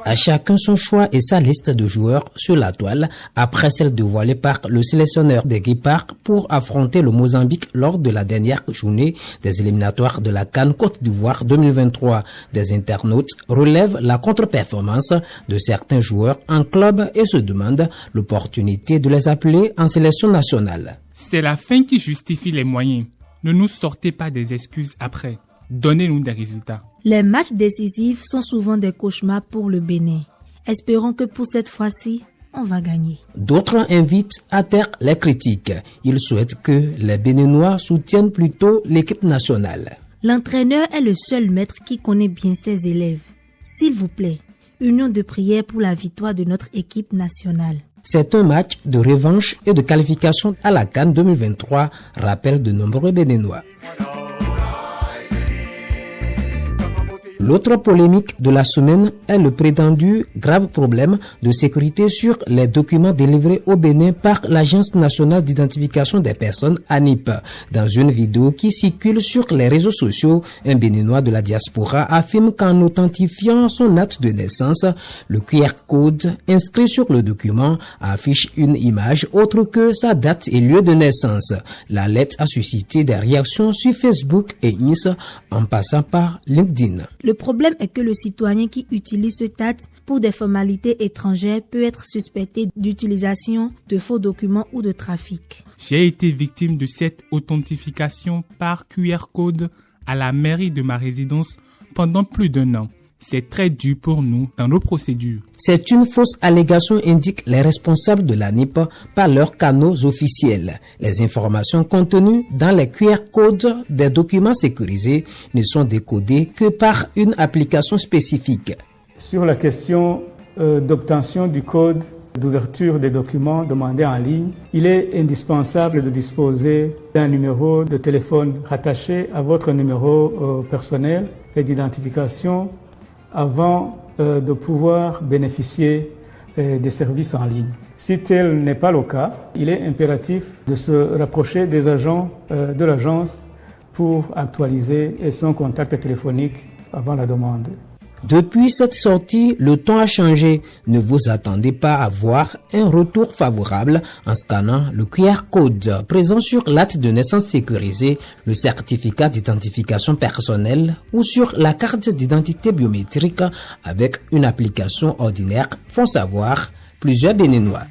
À chacun son choix et sa liste de joueurs sur la toile, après celle dévoilée par le sélectionneur des Guépards pour affronter le Mozambique lors de la dernière journée des éliminatoires de la CAN Côte d'Ivoire 2023. Des internautes relèvent la contre-performance de certains joueurs en club et se demandent l'opportunité de les appeler en sélection nationale. C'est la fin qui justifie les moyens. Ne nous sortez pas des excuses après. Donnez-nous des résultats. Les matchs décisifs sont souvent des cauchemars pour le Bénin. Espérons que pour cette fois-ci, on va gagner. D'autres invitent à taire les critiques. Ils souhaitent que les Béninois soutiennent plutôt l'équipe nationale. L'entraîneur est le seul maître qui connaît bien ses élèves. S'il vous plaît, union de prière pour la victoire de notre équipe nationale. C'est un match de revanche et de qualification à la CAN 2023, rappellent de nombreux Béninois. L'autre polémique de la semaine est le prétendu grave problème de sécurité sur les documents délivrés au Bénin par l'Agence nationale d'identification des personnes ANIP. Dans une vidéo qui circule sur les réseaux sociaux, un Béninois de la diaspora affirme qu'en authentifiant son acte de naissance, le QR code inscrit sur le document affiche une image autre que sa date et lieu de naissance. La lettre a suscité des réactions sur Facebook et Insta en passant par LinkedIn. Le problème est que le citoyen qui utilise ce acte pour des formalités étrangères peut être suspecté d'utilisation de faux documents ou de trafic. J'ai été victime de cette authentification par QR code à la mairie de ma résidence pendant plus d'1 an. C'est très dur pour nous dans nos procédures. C'est une fausse allégation, indiquent les responsables de l'ANIP par leurs canaux officiels. Les informations contenues dans les QR codes des documents sécurisés ne sont décodées que par une application spécifique. Sur la question d'obtention du code d'ouverture des documents demandés en ligne, il est indispensable de disposer d'un numéro de téléphone rattaché à votre numéro personnel et d'identification avant de pouvoir bénéficier des services en ligne. Si tel n'est pas le cas, il est impératif de se rapprocher des agents de l'agence pour actualiser son contact téléphonique avant la demande. Depuis cette sortie, le ton a changé. Ne vous attendez pas à voir un retour favorable en scannant le QR code présent sur l'acte de naissance sécurisé, le certificat d'identification personnelle ou sur la carte d'identité biométrique avec une application ordinaire, font savoir plusieurs Béninois.